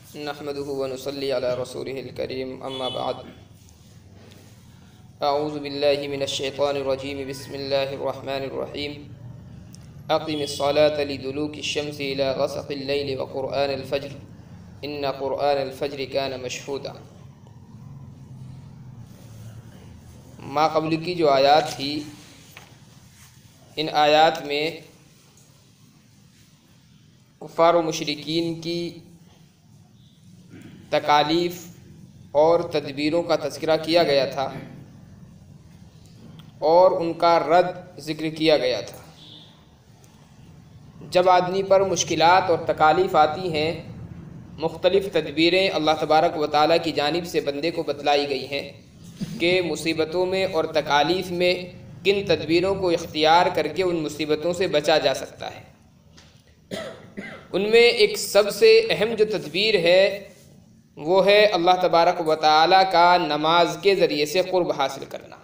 نحمده ونصلي على رسوله الكريم أما بعد أعوذ بالله من الشيطان الرجيم بسم الله الرحمن الرحيم أقم الصلاة لدلوك الشمس إلى غسق الليل وقرآن الفجر إن قرآن الفجر كان مشهودا۔ ما قبل کی جو آیات تھی ان آیات میں کفار و مشرکین کی تکالیف اور تدبیروں کا تذکرہ کیا گیا تھا اور ان کا رد ذکر کیا گیا تھا۔ جب آدمی پر مشکلات اور تکالیف آتی ہیں، مختلف تدبیریں اللہ تبارک و تعالیٰ کی جانب سے بندے کو بتلائی گئی ہیں کہ مصیبتوں میں اور تکالیف میں کن تدبیروں کو اختیار کر کے ان مصیبتوں سے بچا جا سکتا ہے۔ ان میں ایک سب سے اہم جو تدبیر ہے وہ ہے اللہ تبارک و تعالیٰ کا نماز کے ذریعے سے قرب حاصل کرنا۔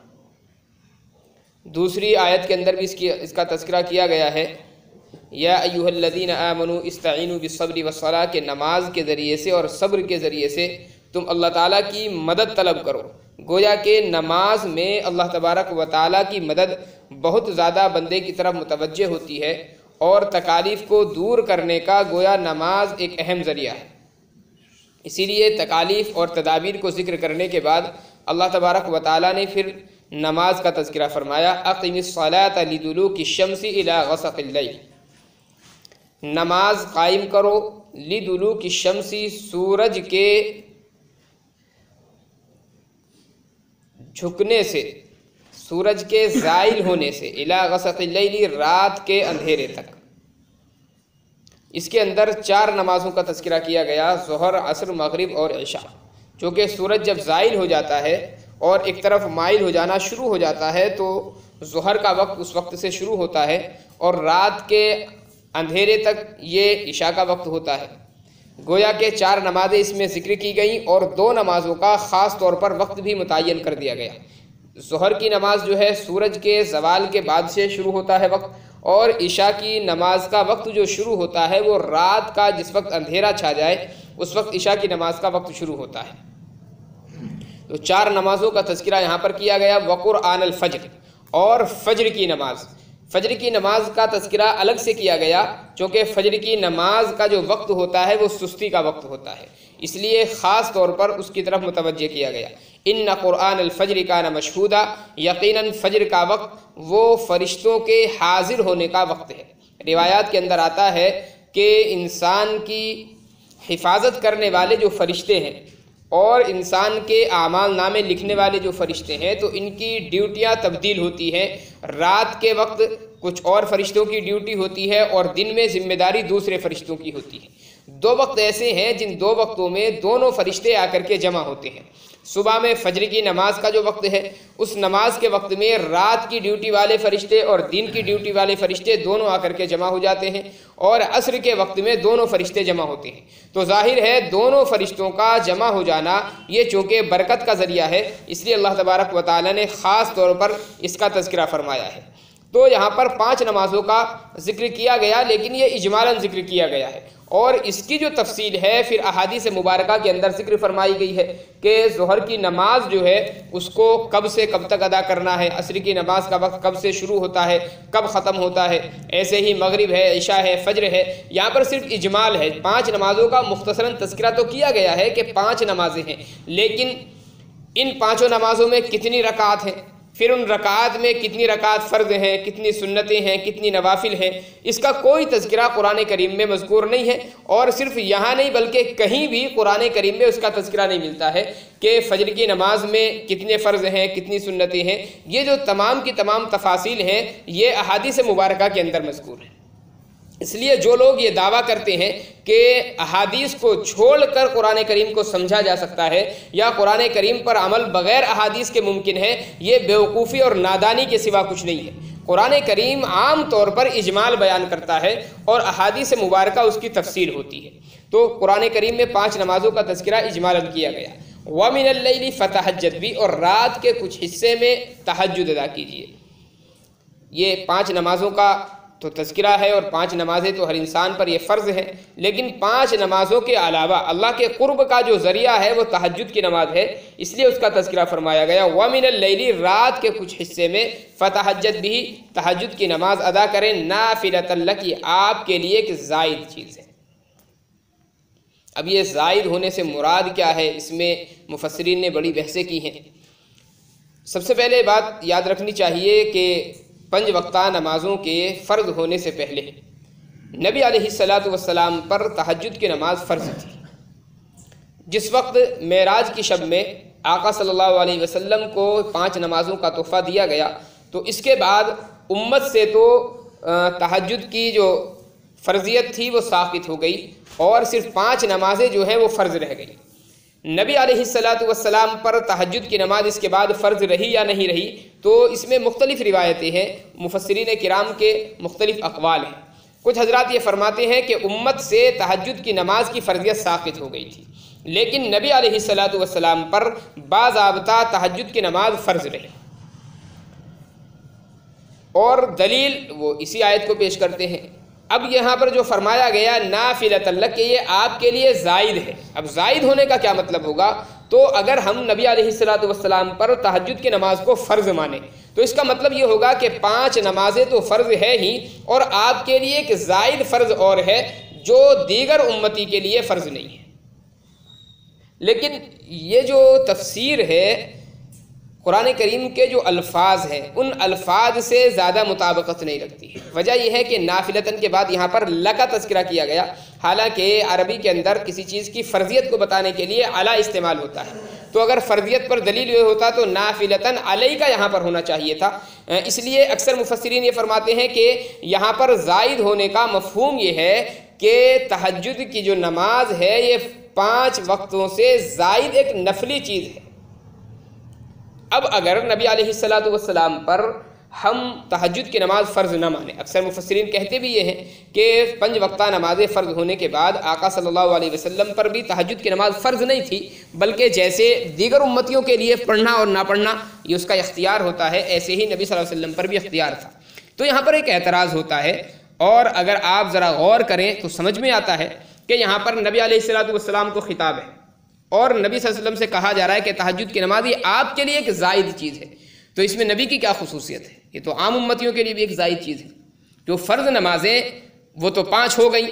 دوسری آیت کے اندر بھی اس کا تذکرہ کیا گیا ہے، یا ایھا الذین آمنوا استعینوا بالصبر والصلاۃ، کہ نماز کے ذریعے سے اور صبر کے ذریعے سے تم اللہ تعالیٰ کی مدد طلب کرو۔ گویا کہ نماز میں اللہ تبارک و تعالیٰ کی مدد بہت زیادہ بندے کی طرف متوجہ ہوتی ہے اور تکالیف کو دور کرنے کا گویا نماز ایک اہم ذریعہ ہے۔ اسی لیے تکالیف اور تدابیر کو ذکر کرنے کے بعد اللہ تبارک و تعالیٰ نے پھر نماز کا تذکرہ فرمایا، اقم الصلاۃ لدلوک الشمس الی غسق اللیل، نماز قائم کرو لدلوک الشمس، سورج کے جھکنے سے، سورج کے زائل ہونے سے، الی غسق اللیل، رات کے اندھیرے تک۔ اس کے اندر 4 نمازوں کا تذکرہ کیا گیا، ظہر، عصر، مغرب اور عشاء۔ چونکہ سورج جب زائل ہو جاتا ہے اور ایک طرف مائل ہو جانا شروع ہو جاتا ہے تو ظہر کا وقت اس وقت سے شروع ہوتا ہے اور رات کے اندھیرے تک یہ عشاء کا وقت ہوتا ہے۔ گویا کہ 4 نمازیں اس میں ذکر کی گئیں اور 2 نمازوں کا خاص طور پر وقت بھی متعین کر دیا گیا۔ ظہر کی نماز جو ہے سورج کے زوال کے بعد سے شروع ہوتا ہے وقت، اور عشاء کی نماز کا وقت جو شروع ہوتا ہے وہ رات کا جس وقت اندھیرا چھا جائے اس وقت عشاء کی نماز کا وقت شروع ہوتا ہے۔ تو 4 نمازوں کا تذکرہ یہاں پر کیا گیا، وقرآن الفجر، اور فجر کی نماز۔ فجر کی نماز کا تذکرہ الگ سے کیا گیا چونکہ فجر کی نماز کا جو وقت ہوتا ہے وہ سستی کا وقت ہوتا ہے، اس لیے خاص طور پر اس کی طرف متوجہ کیا گیا۔ ان قرآن الفجر کان مشہودا، یقیناً فجر کا وقت وہ فرشتوں کے حاضر ہونے کا وقت ہے۔ روایات کے اندر آتا ہے کہ انسان کی حفاظت کرنے والے جو فرشتے ہیں اور انسان کے اعمال نامے لکھنے والے جو فرشتے ہیں تو ان کی ڈیوٹیاں تبدیل ہوتی ہیں۔ رات کے وقت کچھ اور فرشتوں کی ڈیوٹی ہوتی ہے اور دن میں ذمہ داری دوسرے فرشتوں کی ہوتی ہے۔ 2 وقت ایسے ہیں جن 2 وقتوں میں دونوں فرشتے آ کر کے جمع ہوتے ہیں۔ صبح میں فجر کی نماز کا جو وقت ہے اس نماز کے وقت میں رات کی ڈیوٹی والے فرشتے اور دن کی ڈیوٹی والے فرشتے دونوں آ کر کے جمع ہو جاتے ہیں، اور عصر کے وقت میں دونوں فرشتے جمع ہوتے ہیں۔ تو ظاہر ہے دونوں فرشتوں کا جمع ہو جانا یہ چونکہ برکت کا ذریعہ ہے، اس لیے اللہ تبارک و تعالیٰ نے خاص طور پر اس کا تذکرہ فرمایا ہے۔ تو یہاں پر 5 نمازوں کا ذکر کیا گیا، لیکن یہ اجمالاً ذکر کیا گیا ہے، اور اس کی جو تفصیل ہے پھر احادیث مبارکہ کے اندر ذکر فرمائی گئی ہے کہ ظہر کی نماز جو ہے اس کو کب سے کب تک ادا کرنا ہے، عصر کی نماز کا وقت کب سے شروع ہوتا ہے، کب ختم ہوتا ہے، ایسے ہی مغرب ہے، عشاء ہے، فجر ہے۔ یہاں پر صرف اجمال ہے، 5 نمازوں کا مختصراً تذکرہ تو کیا گیا ہے کہ 5 نمازیں ہیں، لیکن ان 5 نمازوں میں کتنی رکعات ہیں، پھر ان رکعات میں کتنی رکعات فرض ہیں، کتنی سنتیں ہیں، کتنی نوافل ہیں، اس کا کوئی تذکرہ قرآن کریم میں مذکور نہیں ہے، اور صرف یہاں نہیں بلکہ کہیں بھی قرآن کریم میں اس کا تذکرہ نہیں ملتا ہے کہ فجر کی نماز میں کتنے فرض ہیں، کتنی سنتیں ہیں۔ یہ جو تمام کی تمام تفاصیل ہیں یہ احادیث مبارکہ کے اندر مذکور ہیں۔ اس لیے جو لوگ یہ دعویٰ کرتے ہیں کہ احادیث کو چھوڑ کر قرآن کریم کو سمجھا جا سکتا ہے یا قرآن کریم پر عمل بغیر احادیث کے ممکن ہے، یہ بیوقوفی اور نادانی کے سوا کچھ نہیں ہے۔ قرآن کریم عام طور پر اجمال بیان کرتا ہے اور احادیث مبارکہ اس کی تفسیر ہوتی ہے۔ تو قرآن کریم میں 5 نمازوں کا تذکرہ اجمالاً کیا گیا۔ وَمِنَ اللَّيْلِ فَتَہَجَّدْ بِهِ، اور رات کے کچھ حصے میں تہجد ادا کیجیے۔ یہ 5 نمازوں کا تو تذکرہ ہے اور 5 نمازیں تو ہر انسان پر یہ فرض ہے، لیکن 5 نمازوں کے علاوہ اللہ کے قرب کا جو ذریعہ ہے وہ تہجد کی نماز ہے، اس لیے اس کا تذکرہ فرمایا گیا۔ وَمِنَ اللَّيْلِ، رات کے کچھ حصے میں، فَتَہَجَّدْ بِهِ، تہجد کی نماز ادا کریں، نَافِلَةً لَكِ، یہ آپ کے لیے ایک زائد چیز ہے۔ اب یہ زائد ہونے سے مراد کیا ہے، اس میں مفسرین نے بڑی بحثیں کی ہیں۔ سب سے پہلے بات یاد رکھنی چاہیے کہ 5 وقتہ نمازوں کے فرض ہونے سے پہلے نبی علیہ السلام پر تہجد کی نماز فرض تھی۔ جس وقت معراج کی شب میں آقا صلی اللہ علیہ وسلم کو 5 نمازوں کا تحفہ دیا گیا، تو اس کے بعد امت سے تو تہجد کی جو فرضیت تھی وہ ساقط ہو گئی، اور صرف 5 نمازیں جو ہیں وہ فرض رہ گئی۔ نبی علیہ السلام پر تہجد کی نماز اس کے بعد فرض رہی یا نہیں رہی، تو اس میں مختلف روایتیں ہیں، مفسرین کرام کے مختلف اقوال ہیں۔ کچھ حضرات یہ فرماتے ہیں کہ امت سے تہجد کی نماز کی فرضیت ساقط ہو گئی تھی، لیکن نبی علیہ السلام پر باضابطہ تہجد کی نماز فرض رہی، اور دلیل وہ اسی آیت کو پیش کرتے ہیں۔ اب یہاں پر جو فرمایا گیا نافلۃ لک، کہ یہ آپ کے لیے زائد ہے۔ اب زائد ہونے کا کیا مطلب ہوگا؟ تو اگر ہم نبی علیہ السلام پر تہجد کی نماز کو فرض مانیں تو اس کا مطلب یہ ہوگا کہ 5 نمازیں تو فرض ہے ہی، اور آپ کے لیے ایک زائد فرض اور ہے جو دیگر امتی کے لیے فرض نہیں ہے۔ لیکن یہ جو تفسیر ہے قرآن کریم کے جو الفاظ ہیں ان الفاظ سے زیادہ مطابقت نہیں رکھتی ہے۔ وجہ یہ ہے کہ نافلتاً کے بعد یہاں پر لا کا تذکرہ کیا گیا، حالانکہ عربی کے اندر کسی چیز کی فرضیت کو بتانے کے لیے علی استعمال ہوتا ہے، تو اگر فرضیت پر دلیل یہ ہوتا تو نافلتاً علی کا یہاں پر ہونا چاہیے تھا۔ اس لیے اکثر مفسرین یہ فرماتے ہیں کہ یہاں پر زائد ہونے کا مفہوم یہ ہے کہ تہجد کی جو نماز ہے یہ 5 وقتوں سے زائد ایک نفلی چیز ہے۔ اب اگر نبی علیہ السلام پر ہم تہجد کی نماز فرض نہ مانیں، اکثر مفسرین کہتے بھی یہ ہیں کہ 5 وقتہ نمازیں فرض ہونے کے بعد آقا صلی اللہ علیہ وسلم پر بھی تہجد کی نماز فرض نہیں تھی، بلکہ جیسے دیگر امتیوں کے لیے پڑھنا اور نہ پڑھنا یہ اس کا اختیار ہوتا ہے، ایسے ہی نبی صلی اللہ علیہ وسلم پر بھی اختیار تھا۔ تو یہاں پر ایک اعتراض ہوتا ہے، اور اگر آپ ذرا غور کریں تو سمجھ میں آتا ہے کہ یہاں پر نبی علیہ السلام کو خطاب ہے، اور نبی صلی اللہ علیہ وسلم سے کہا جا رہا ہے کہ تہجد کی نماز یہ آپ کے لیے ایک زائد چیز ہے۔ تو اس میں نبی کی کیا خصوصیت ہے؟ یہ تو عام امتیوں کے لیے بھی ایک زائد چیز ہے۔ جو فرض نمازیں وہ تو 5 ہو گئیں،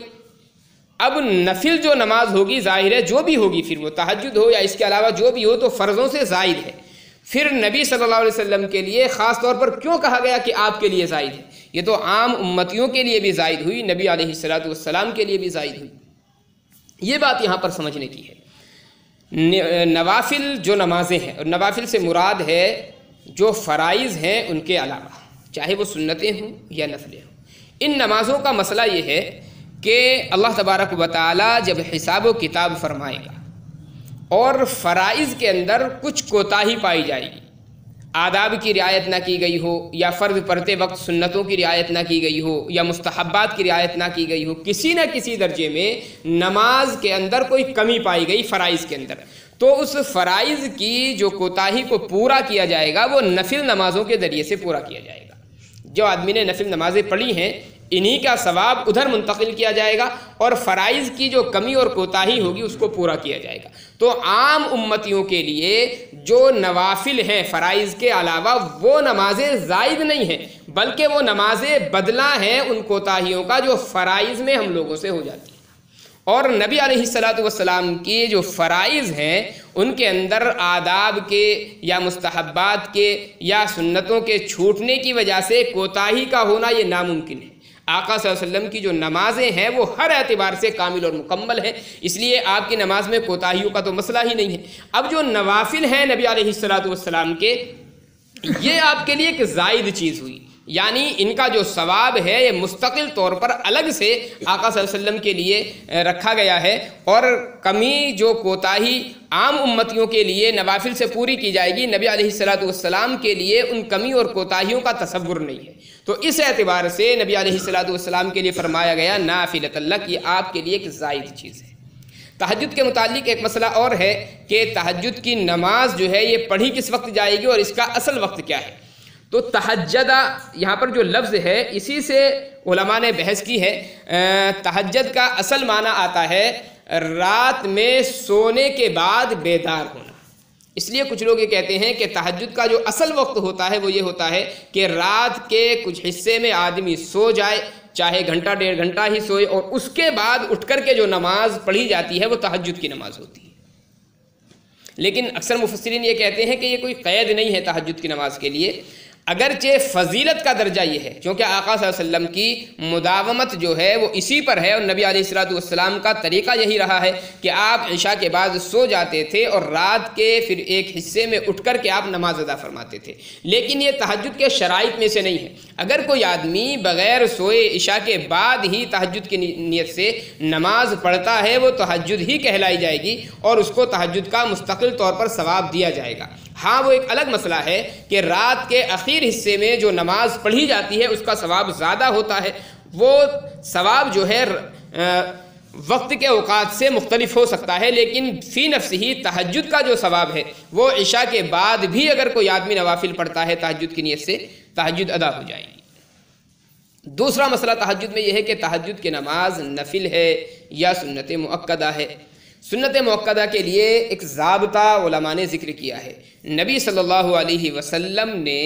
اب نفل جو نماز ہوگی ظاہر ہے جو بھی ہوگی، پھر وہ تہجد ہو یا اس کے علاوہ جو بھی ہو تو فرضوں سے زائد ہے۔ پھر نبی صلی اللہ علیہ وسلم کے لیے خاص طور پر کیوں کہا گیا کہ آپ کے لیے زائد ہے؟ یہ تو عام امتیوں کے لیے بھی زائد ہوئی، نبی علیہ السلام کے لیے بھی زائد ہوئی۔ یہ بات یہاں پر سمجھنے کی ہے۔ نوافل جو نمازیں ہیں، اور نوافل سے مراد ہے جو فرائض ہیں ان کے علاوہ، چاہے وہ سنتیں ہوں یا نفلیں ہوں، ان نمازوں کا مسئلہ یہ ہے کہ اللہ تبارک و تعالی جب حساب و کتاب فرمائے گا اور فرائض کے اندر کچھ کوتاہی پائی جائے گی، آداب کی رعایت نہ کی گئی ہو، یا فرض پڑھتے وقت سنتوں کی رعایت نہ کی گئی ہو، یا مستحبات کی رعایت نہ کی گئی ہو، کسی نہ کسی درجے میں نماز کے اندر کوئی کمی پائی گئی فرائض کے اندر، تو اس فرائض کی جو کوتاہی کو پورا کیا جائے گا وہ نفل نمازوں کے ذریعے سے پورا کیا جائے گا۔ جو آدمی نے نفل نمازیں پڑھی ہیں انہی کا ثواب ادھر منتقل کیا جائے گا، اور فرائض کی جو کمی اور کوتاہی ہوگی اس کو پورا کیا جائے گا۔ تو عام امتیوں کے لیے جو نوافل ہیں فرائض کے علاوہ وہ نمازیں زائد نہیں ہیں، بلکہ وہ نمازیں بدلہ ہیں ان کوتاہیوں کا جو فرائض میں ہم لوگوں سے ہو جاتی ہیں۔ اور نبی علیہ السلام کی جو فرائض ہیں ان کے اندر آداب کے یا مستحبات کے یا سنتوں کے چھوٹنے کی وجہ سے کوتاہی کا ہونا یہ ناممکن ہے۔ آقا صلی اللہ علیہ وسلم کی جو نمازیں ہیں وہ ہر اعتبار سے کامل اور مکمل ہیں، اس لیے آپ کی نماز میں کوتاہیوں کا تو مسئلہ ہی نہیں ہے۔ اب جو نوافل ہیں نبی علیہ السلام کے، یہ آپ کے لیے ایک زائد چیز ہوئی، یعنی ان کا جو ثواب ہے یہ مستقل طور پر الگ سے آقا صلی اللہ علیہ وسلم کے لیے رکھا گیا ہے، اور کمی جو کوتاہی عام امتیوں کے لیے نوافل سے پوری کی جائے گی، نبی علیہ السلام کے لیے ان کمی اور کوتاہیوں کا تصور نہیں ہے۔ تو اس اعتبار سے نبی علیہ السلام کے لیے فرمایا گیا نافلۃ لک، یہ آپ کے لیے ایک زائد چیز ہے۔ تہجد کے متعلق ایک مسئلہ اور ہے کہ تہجد کی نماز جو ہے یہ پڑھی کس وقت جائے گی اور اس کا اصل وقت کیا ہے۔ تو تہجدہ یہاں پر جو لفظ ہے اسی سے علماء نے بحث کی ہے۔ تہجد کا اصل معنی آتا ہے رات میں سونے کے بعد بیدار ہونا۔ اس لیے کچھ لوگ یہ کہتے ہیں کہ تہجد کا جو اصل وقت ہوتا ہے وہ یہ ہوتا ہے کہ رات کے کچھ حصے میں آدمی سو جائے، چاہے گھنٹہ ڈیڑھ گھنٹہ ہی سوئے، اور اس کے بعد اٹھ کر کے جو نماز پڑھی جاتی ہے وہ تہجد کی نماز ہوتی ہے۔ لیکن اکثر مفسرین یہ کہتے ہیں کہ یہ کوئی قید نہیں ہے تہجد کی نماز کے لیے، اگرچہ فضیلت کا درجہ یہ ہے کیونکہ آقا صلی اللہ علیہ وسلم کی مداومت جو ہے وہ اسی پر ہے، اور نبی علیہ الصلوۃ والسلام کا طریقہ یہی رہا ہے کہ آپ عشاء کے بعد سو جاتے تھے اور رات کے پھر ایک حصے میں اٹھ کر کے آپ نماز ادا فرماتے تھے۔ لیکن یہ تہجد کے شرائط میں سے نہیں ہے۔ اگر کوئی آدمی بغیر سوئے عشاء کے بعد ہی تہجد کی نیت سے نماز پڑھتا ہے وہ تہجد ہی کہلائی جائے گی اور اس کو تہجد کا مستقل طور پر ثواب دیا جائے گا۔ ہاں وہ ایک الگ مسئلہ ہے کہ رات کے اخیر حصے میں جو نماز پڑھی جاتی ہے اس کا ثواب زیادہ ہوتا ہے، وہ ثواب جو ہے وقت کے اوقات سے مختلف ہو سکتا ہے، لیکن فی نفس ہی تہجد کا جو ثواب ہے وہ عشاء کے بعد بھی اگر کوئی آدمی نوافل پڑھتا ہے تہجد کی نیت سے تہجد ادا ہو جائے گی۔ دوسرا مسئلہ تہجد میں یہ ہے کہ تہجد کی نماز نفل ہے یا سنت مؤکدہ ہے۔ سنت مؤکدہ کے لیے ایک ضابطہ علماء نے ذکر کیا ہے۔ نبی صلی اللہ علیہ وسلم نے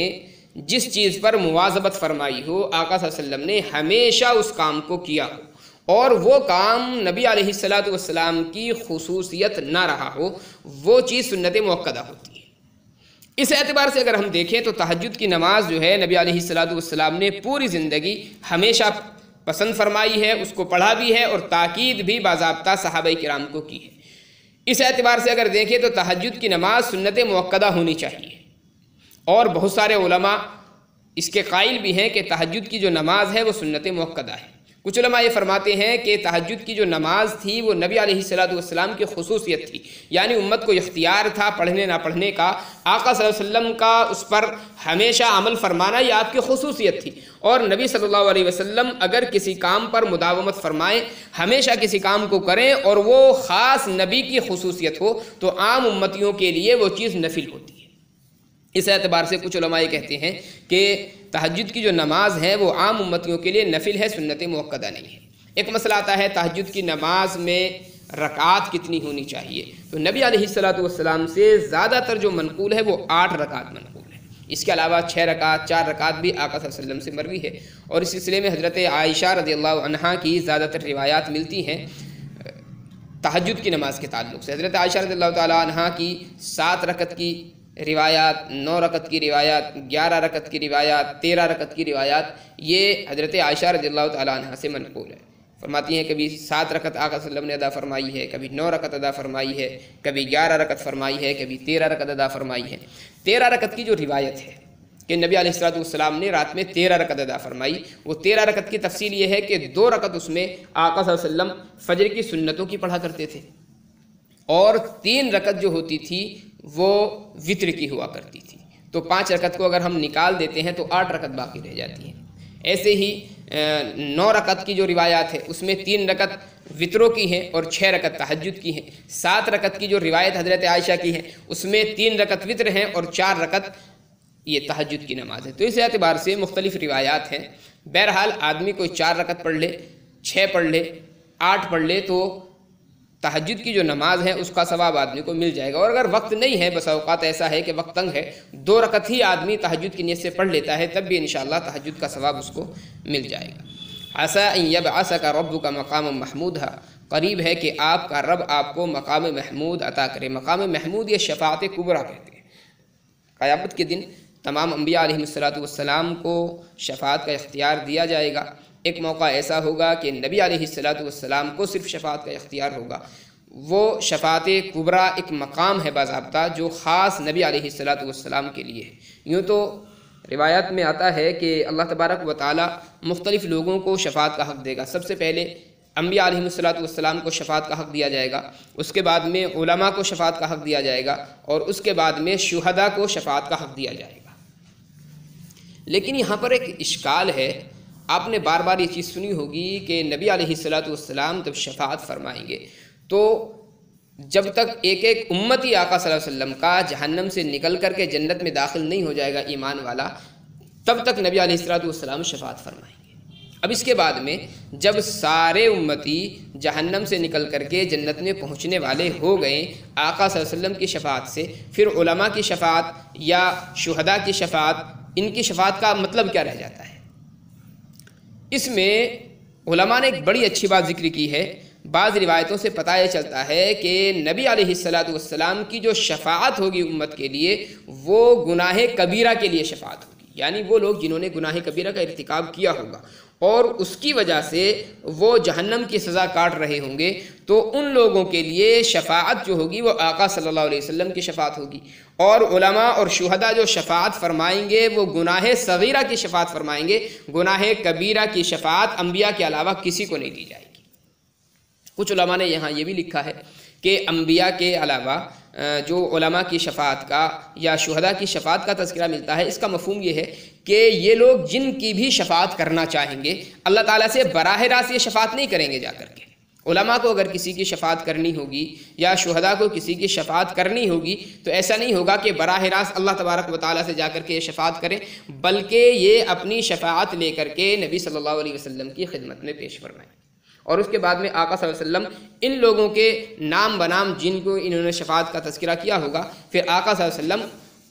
جس چیز پر مواظبت فرمائی ہو، آقا صلی اللہ علیہ وسلم نے ہمیشہ اس کام کو کیا ہو اور وہ کام نبی علیہ السلام کی خصوصیت نہ رہا ہو، وہ چیز سنت مؤکدہ ہوتی ہے۔ اس اعتبار سے اگر ہم دیکھیں تو تہجد کی نماز جو ہے نبی علیہ السلام نے پوری زندگی ہمیشہ پسند فرمائی ہے، اس کو پڑھا بھی ہے اور تاکید بھی باضابطہ صحابہ کرام کو کی ہے۔ اس اعتبار سے اگر دیکھیں تو تہجد کی نماز سنت مؤکدہ ہونی چاہیے، اور بہت سارے علماء اس کے قائل بھی ہیں کہ تہجد کی جو نماز ہے وہ سنت مؤکدہ ہے۔ کچھ علماء یہ فرماتے ہیں کہ تہجد کی جو نماز تھی وہ نبی علیہ السلام کی خصوصیت تھی، یعنی امت کو اختیار تھا پڑھنے نہ پڑھنے کا، آقا صلی اللہ علیہ وسلم کا اس پر ہمیشہ عمل فرمانا یہ آپ کی خصوصیت تھی، اور نبی صلی اللہ علیہ وسلم اگر کسی کام پر مداومت فرمائیں، ہمیشہ کسی کام کو کریں اور وہ خاص نبی کی خصوصیت ہو تو عام امتیوں کے لیے وہ چیز نفل ہوتی ہے۔ اس اعتبار سے کچھ علماء یہ کہتے ہیں کہ تہجد کی جو نماز ہے وہ عام امتیوں کے لیے نفل ہے، سنت مؤکدہ نہیں ہے۔ ایک مسئلہ آتا ہے تہجد کی نماز میں رکعات کتنی ہونی چاہیے، تو نبی علیہ السلام سے زیادہ تر جو منقول ہے وہ 8 رکعات منقول ہے۔ اس کے علاوہ 6 رکعات 4 رکعات بھی آقا صلی اللہ علیہ وسلم سے مروی ہے، اور اس سلسلے میں حضرت عائشہ رضی اللہ عنہا کی زیادہ تر روایات ملتی ہیں تہجد کی نماز کے تعلق سے۔ حضرت عائشہ رضی اللہ تعالی عنہا کی 7 رکعت کی روایات، 9 رکعت کی روایات، 11 رکعت کی روایات، 13 رکعت کی روایات، یہ حضرت عائشہ رضی اللہ تعالی عنہا سے منقول ہے۔ فرماتی ہیں کبھی 7 رکعت آقا صلی اللہ علیہ وسلم نے ادا فرمائی ہے، کبھی 9 رکعت ادا فرمائی ہے، کبھی 11 رکعت فرمائی ہے، کبھی 13 رکعت ادا فرمائی ہے۔ 13 رکعت کی جو روایت ہے کہ نبی علیہ السلام نے رات میں 13 رکعت ادا فرمائی، وہ 13 رکعت کی تفصیل یہ ہے کہ 2 رکعت اس میں آقا صلی اللہ علیہ وسلم فجر کی سنتوں کی پڑھا کرتے تھے، اور 3 رکعت جو ہوتی تھی وہ وتر کی ہوا کرتی تھی، تو 5 رکعت کو اگر ہم نکال دیتے ہیں تو 8 رکعت باقی رہ جاتی ہیں۔ ایسے ہی 9 رکعت کی جو روایات ہے اس میں 3 رکعت وتروں کی ہیں اور 6 رکعت تہجد کی ہیں۔ 7 رکعت کی جو روایت حضرت عائشہ کی ہے اس میں 3 رکعت وتر ہیں اور 4 رکعت یہ تہجد کی نماز ہے۔ تو اس اعتبار سے مختلف روایات ہیں۔ بہرحال آدمی کوئی 4 رکعت پڑھ لے، 6 پڑھ لے، 8 پڑھ لے، تو تہجد کی جو نماز ہے اس کا ثواب آدمی کو مل جائے گا۔ اور اگر وقت نہیں ہے، بس اوقات ایسا ہے کہ وقت تنگ ہے، 2 رکعت ہی آدمی تہجد کی نیت سے پڑھ لیتا ہے، تب بھی انشاءاللہ تہجد کا ثواب اس کو مل جائے گا۔ عسیٰ ان یبعثک ربک مقاما محمودا، قریب ہے کہ آپ کا رب آپ کو مقام محمود عطا کرے۔ مقام محمود یہ شفاعت کبریٰ کہتے ہیں۔ قیامت کے دن تمام انبیاء علیہ السلام کو شفاعت کا اختیار دیا جائے گا۔ ایک موقع ایسا ہوگا کہ نبی علیہ السلام کو صرف شفاعت کا اختیار ہوگا۔ وہ شفاعت کبریٰ ایک مقام ہے باضابطہ جو خاص نبی علیہ السلام کے لیے ہے۔ یوں تو روایات میں آتا ہے کہ اللہ تبارک و تعالی مختلف لوگوں کو شفاعت کا حق دے گا۔ سب سے پہلے انبیاء علیہ السلام کو شفاعت کا حق دیا جائے گا، اس کے بعد میں علماء کو شفاعت کا حق دیا جائے گا، اور اس کے بعد میں شہداء کو شفاعت کا حق دیا جائے گا۔ لیکن یہاں پر ایک اشکال ہے، آپ نے بار بار یہ چیز سنی ہوگی کہ نبی علیہ السلام جب شفاعت فرمائیں گے تو جب تک ایک ایک امتی آقا صلی اللہ علیہ وسلم کا جہنم سے نکل کر کے جنت میں داخل نہیں ہو جائے گا ایمان والا، تب تک نبی علیہ الصلوۃ والسلام شفاعت فرمائیں گے۔ اب اس کے بعد میں جب سارے امتی جہنم سے نکل کر کے جنت میں پہنچنے والے ہو گئے آقا صلی اللہ علیہ وسلم کی شفاعت سے، پھر علماء کی شفاعت یا شہداء کی شفاعت، ان کی شفاعت کا مطلب کیا رہ جاتا ہے؟ اس میں علماء نے ایک بڑی اچھی بات ذکر کی ہے۔ بعض روایتوں سے پتہ یہ چلتا ہے کہ نبی علیہ الصلوۃ والسلام کی جو شفاعت ہوگی امت کے لیے، وہ گناہ کبیرہ کے لیے شفاعت ہوگی، یعنی وہ لوگ جنہوں نے گناہ کبیرہ کا ارتکاب کیا ہوگا اور اس کی وجہ سے وہ جہنم کی سزا کاٹ رہے ہوں گے، تو ان لوگوں کے لیے شفاعت جو ہوگی وہ آقا صلی اللہ علیہ وسلم کی شفاعت ہوگی، اور علماء اور شہداء جو شفاعت فرمائیں گے وہ گناہ صغیرہ کی شفاعت فرمائیں گے، گناہ کبیرہ کی شفاعت انبیاء کے علاوہ کسی کو نہیں دی جائے گی۔ کچھ علماء نے یہاں یہ بھی لکھا ہے کہ انبیاء کے علاوہ جو علماء کی شفاعت کا یا شہداء کی شفاعت کا تذکرہ ملتا ہے، اس کا مفہوم یہ ہے کہ یہ لوگ جن کی بھی شفاعت کرنا چاہیں گے اللہ تعالیٰ سے براہ راست یہ شفاعت نہیں کریں گے جا کر کے۔ علماء کو اگر کسی کی شفاعت کرنی ہوگی یا شہداء کو کسی کی شفاعت کرنی ہوگی تو ایسا نہیں ہوگا کہ براہ راست اللہ تبارک و تعالیٰ سے جا کر کے یہ شفاعت کریں، بلکہ یہ اپنی شفاعت لے کر کے نبی صلی اللہ علیہ وسلم کی خدمت میں پیش فرمائیں، اور اس کے بعد میں آقا صلی اللہ علیہ وسلم ان لوگوں کے نام بنام جن کو انہوں نے شفاعت کا تذکرہ کیا ہوگا، پھر آقا صلی اللہ علیہ وسلم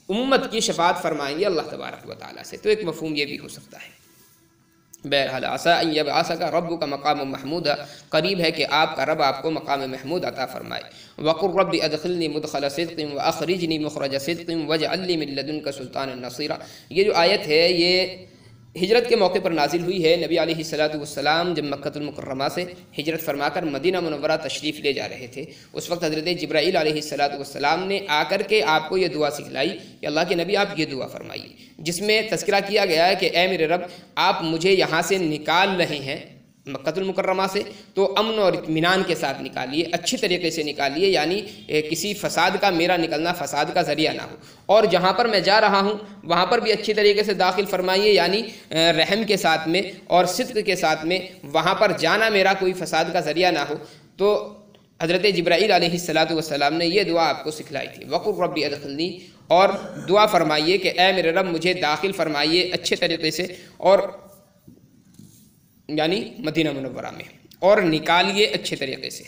امت کی شفاعت فرمائیں گے اللہ تبارک و تعالیٰ سے۔ تو ایک مفہوم یہ بھی ہو سکتا ہے۔ بہرحال عسیٰ ان یبعثک ربک مقام محمود، قریب ہے کہ آپ کا رب آپ کو مقام محمود عطا فرمائے۔ وقل رب ادخلنی مدخل صدق واخرجنی مخرج صدق واجعل لی من لدنک سلطانا نصیرا۔ یہ جو آیت ہے یہ ہجرت کے موقع پر نازل ہوئی ہے۔ نبی علیہ الصلوۃ والسلام جب مکہ المکرمہ سے ہجرت فرما کر مدینہ منورہ تشریف لے جا رہے تھے، اس وقت حضرت جبرائیل علیہ الصلوۃ والسلام نے آ کر کے آپ کو یہ دعا سکھلائی کہ اللہ کے نبی آپ یہ دعا فرمائیے، جس میں تذکرہ کیا گیا ہے کہ اے میرے رب، آپ مجھے یہاں سے نکال رہے ہیں مکہ المکرمہ سے، تو امن اور اطمینان کے ساتھ نکالیے، اچھی طریقے سے نکالیے، یعنی کسی فساد کا میرا نکلنا فساد کا ذریعہ نہ ہو، اور جہاں پر میں جا رہا ہوں وہاں پر بھی اچھی طریقے سے داخل فرمائیے، یعنی رحم کے ساتھ میں اور صدق کے ساتھ میں، وہاں پر جانا میرا کوئی فساد کا ذریعہ نہ ہو۔ تو حضرت جبرائیل علیہ الصلوۃ والسلام نے یہ دعا آپ کو سکھلائی تھی، وقل ربی ادخلنی، اور دعا فرمائیے کہ اے میرے رب مجھے داخل فرمائیے اچھے طریقے سے، اور یعنی مدینہ منورہ میں، اور نکالیے اچھے طریقے سے۔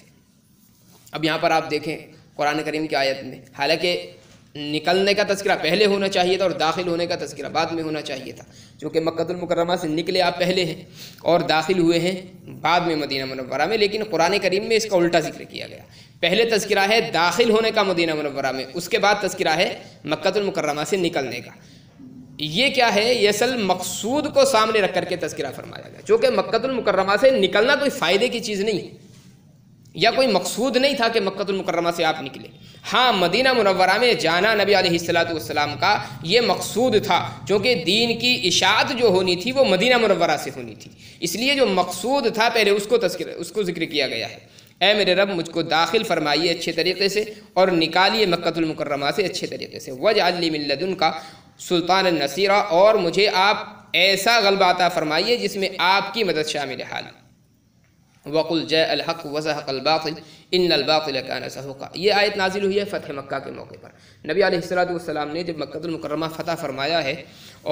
اب یہاں پر آپ دیکھیں قرآن کریم کی آیت میں، حالانکہ نکلنے کا تذکرہ پہلے ہونا چاہیے تھا اور داخل ہونے کا تذکرہ بعد میں ہونا چاہیے تھا، چونکہ مکہ المکرمہ سے نکلے آپ پہلے ہیں اور داخل ہوئے ہیں بعد میں مدینہ منورہ میں، لیکن قرآن کریم میں اس کا الٹا ذکر کیا گیا۔ پہلے تذکرہ ہے داخل ہونے کا مدینہ منورہ میں، اس کے بعد تذکرہ ہے مکہ المکرمہ سے نکلنے کا۔ یہ کیا ہے؟ یہ اصل مقصود کو سامنے رکھ کر کے تذکرہ فرمایا گیا، چونکہ مکہ المکرمہ سے نکلنا کوئی فائدے کی چیز نہیں ہے، یا کوئی مقصود نہیں تھا کہ مکہ المکرمہ سے آپ نکلے۔ ہاں، مدینہ منورہ میں جانا نبی علیہ الصلوۃ والسلام کا یہ مقصود تھا، چونکہ دین کی اشاعت جو ہونی تھی وہ مدینہ منورہ سے ہونی تھی، اس لیے جو مقصود تھا پہلے اس کو ذکر کیا گیا ہے۔ اے میرے رب مجھ کو داخل فرمائیے اچھے طریقے سے اور نکالیے مکہ المکرمہ سے اچھے طریقے سے، واجعل لی من لدنک سلطانا نصیرا، اور مجھے آپ ایسا غلبہ عطا فرمائیے جس میں آپ کی مدد شامل حال۔ وَقُلْ جَاءَ الْحَقُّ وَزَهَقَ الْبَاطِلُ إِنَّ الْبَاطِلَ كَانَ زَهُوقًا۔ یہ آیت نازل ہوئی ہے فتح مکہ کے موقع پر۔ نبی علیہ الصلوۃ والسلام نے جب مکہ المکرمہ فتح فرمایا ہے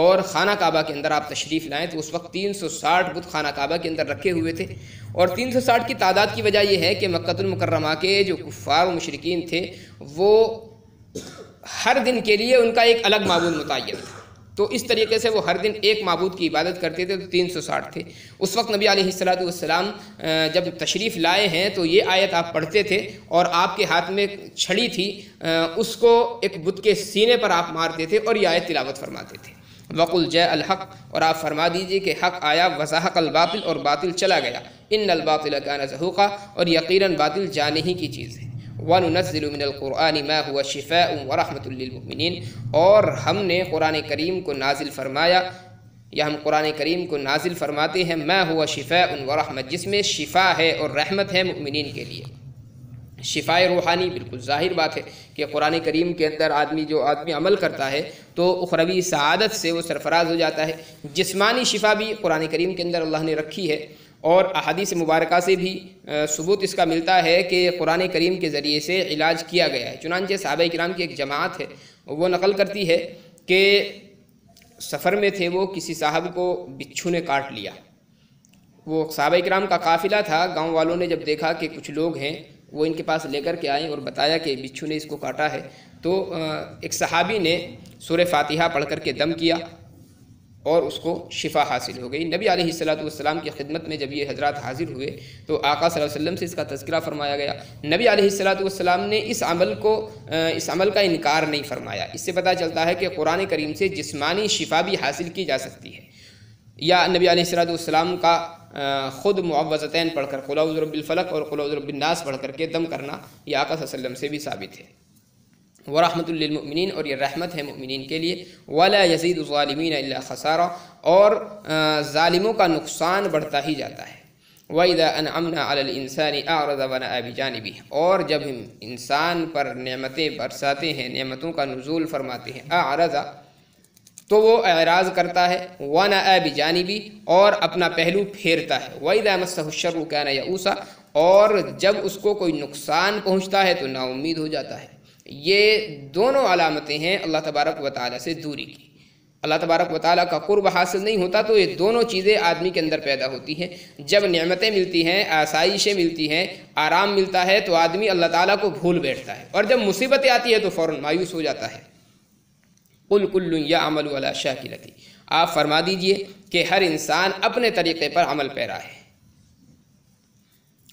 اور خانہ کعبہ کے اندر آپ تشریف لائیں تو اس وقت 360 بت خانہ کعبہ کے اندر رکھے ہوئے تھے، اور 360 کی تعداد کی وجہ یہ ہے کہ مکہ المکرمہ کے جو کفار و مشرکین تھے وہ ہر دن کے لیے ان کا ایک الگ معبود متعین تھا، تو اس طریقے سے وہ ہر دن ایک معبود کی عبادت کرتے تھے، تو 360 تھے۔ اس وقت نبی علیہ الصلوۃ والسلام جب تشریف لائے ہیں تو یہ آیت آپ پڑھتے تھے، اور آپ کے ہاتھ میں چھڑی تھی، اس کو ایک بت کے سینے پر آپ مارتے تھے اور یہ آیت تلاوت فرماتے تھے، وَقُلْ جَاءَ الْحَقُّ، اور آپ فرما دیجئے کہ حق آیا، وَزَهَقَ الْبَاطِلُ، اور باطل چلا گیا، إِنَّ الْبَاطِلَ كَانَ زَهُوقًا، اور یقیناً باطل جانے ہی کی چیز ہے۔ وَنُنَزِّلُ مِنَ الْقُرْآنِ مَا هُوَ شِفَاءٌ وَرَحْمَةٌ لِّلْمُؤْمِنِينَ، اور ہم نے قرآن کریم کو نازل فرمایا، یا ہم قرآن کریم کو نازل فرماتے ہیں، مَا هُوَ شِفَاءٌ وَرَحْمَةٌ، جس میں شفا ہے اور رحمت ہے مؤمنین کے لیے۔ شفاء روحانی، بالکل ظاہر بات ہے کہ قرآن کریم کے اندر جو آدمی عمل کرتا ہے تو اخروی سعادت سے وہ سرفراز ہو جاتا ہے۔ جسمانی شفا بھی قرآن کریم کے اندر اللہ نے رکھی ہے، اور احادیث مبارکہ سے بھی ثبوت اس کا ملتا ہے کہ قرآن کریم کے ذریعے سے علاج کیا گیا ہے۔ چنانچہ صحابہ کرام کی ایک جماعت ہے وہ نقل کرتی ہے کہ سفر میں تھے وہ، کسی صاحب کو بچھو نے کاٹ لیا۔ وہ صحابہ کرام کا قافلہ تھا، گاؤں والوں نے جب دیکھا کہ کچھ لوگ ہیں، وہ ان کے پاس لے کر کے آئیں اور بتایا کہ بچھو نے اس کو کاٹا ہے، تو ایک صحابی نے سورہ فاتحہ پڑھ کر کے دم کیا اور اس کو شفا حاصل ہو گئی۔ نبی علیہ السلام کی خدمت میں جب یہ حضرات حاضر ہوئے تو آقا صلی اللہ علیہ وسلم سے اس کا تذکرہ فرمایا گیا۔ نبی علیہ السلام نے اس عمل کا انکار نہیں فرمایا۔ اس سے پتہ چلتا ہے کہ قرآن کریم سے جسمانی شفا بھی حاصل کی جا سکتی ہے، یا نبی علیہ السلام کا خود معوذتین پڑھ کر قل اعوذ برب الفلق اور قل اعوذ برب الناس پڑھ کر کے دم کرنا یہ آقا صلی اللہ علیہ وسلم سے بھی ثابت ہے۔ ورحمۃ للمؤمنین، اور یہ رحمت ہے مؤمنین کے لیے۔ ولا یزید الظالمین الا خسارا، اور ظالموں کا نقصان بڑھتا ہی جاتا ہے۔ وَإِذَا أَنْعَمْنَا عَلَى الْإِنسَانِ أَعْرَضَ وَنَأَىٰ بِجَانِبِهِ، اور جب ہم انسان پر نعمتیں برساتے ہیں، نعمتوں کا نزول فرماتے ہیں، اعرض تو وہ اعراض کرتا ہے، وَنَأَىٰ بِجَانِبِهِ اور اپنا پہلو پھیرتا ہے، وَإِذَا مَسَّهُ الشَّرُّ كَانَ يَئُوسًا اور جب اس کو کوئی نقصان پہنچتا ہے تو نا امید ہو جاتا ہے۔ یہ دونوں علامتیں ہیں اللہ تبارک و تعالیٰ سے دوری کی۔ اللہ تبارک و تعالیٰ کا قرب حاصل نہیں ہوتا تو یہ دونوں چیزیں آدمی کے اندر پیدا ہوتی ہیں۔ جب نعمتیں ملتی ہیں، آسائشیں ملتی ہیں، آرام ملتا ہے تو آدمی اللہ تعالیٰ کو بھول بیٹھتا ہے، اور جب مصیبتیں آتی ہے تو فوراً مایوس ہو جاتا ہے۔ قُلْ كُلٌّ يَعْمَلُ عَلَىٰ شَاكِلَتِهِ، آپ فرما دیجئے کہ ہر انسان اپنے طریقے پر عمل پیرا ہے،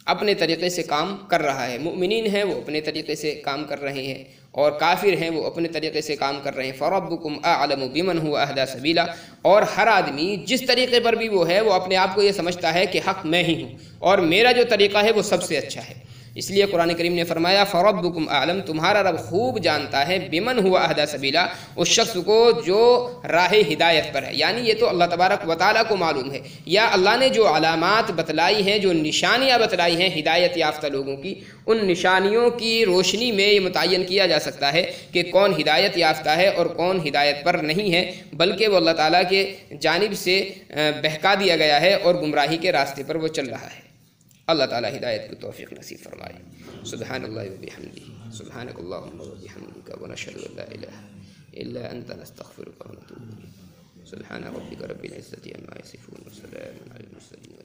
اپنے طریقے سے کام کر رہا ہے۔ مؤمنین ہیں وہ اپنے طریقے سے کام کر رہے ہیں، اور کافر ہیں وہ اپنے طریقے سے کام کر رہے ہیں۔ فَرَبُّكُمْ أَعْلَمُ بِمَنْ هُوَ أَهْدَىٰ سَبِيلًا، اور ہر آدمی جس طریقے پر بھی وہ ہے، وہ اپنے آپ کو یہ سمجھتا ہے کہ حق میں ہی ہوں اور میرا جو طریقہ ہے وہ سب سے اچھا ہے۔ اس لیے قرآن کریم نے فرمایا فَرَبُّكُمْ أَعْلَمُ، تمہارا رب خوب جانتا ہے، بِمَنْ هُوَ أَهْدَىٰ سَبِيلًا، اس شخص کو جو راہ ہدایت پر ہے، یعنی یہ تو اللہ تبارک و تعالیٰ کو معلوم ہے، یا اللہ نے جو علامات بتلائی ہیں، جو نشانیاں بتلائی ہیں ہدایت یافتہ لوگوں کی، ان نشانیوں کی روشنی میں یہ متعین کیا جا سکتا ہے کہ کون ہدایت یافتہ ہے اور کون ہدایت پر نہیں ہے، بلکہ وہ اللہ تعالیٰ کے جانب سے بہکا دیا گیا ہے اور گمراہی کے راستے پر وہ چل رہا ہے۔ اللہ تعالیٰ ہدایت کو توفیق نصیب فرمائے۔ سبحان اللہ و بحمدہ، سبحانک اللہم و بحمدک، ونشہد ان لا الہ الا انت، نستغفرک ونتوب الیک۔ سبحان ربک رب العزة عما یصفون، وسلام علی المرسلین۔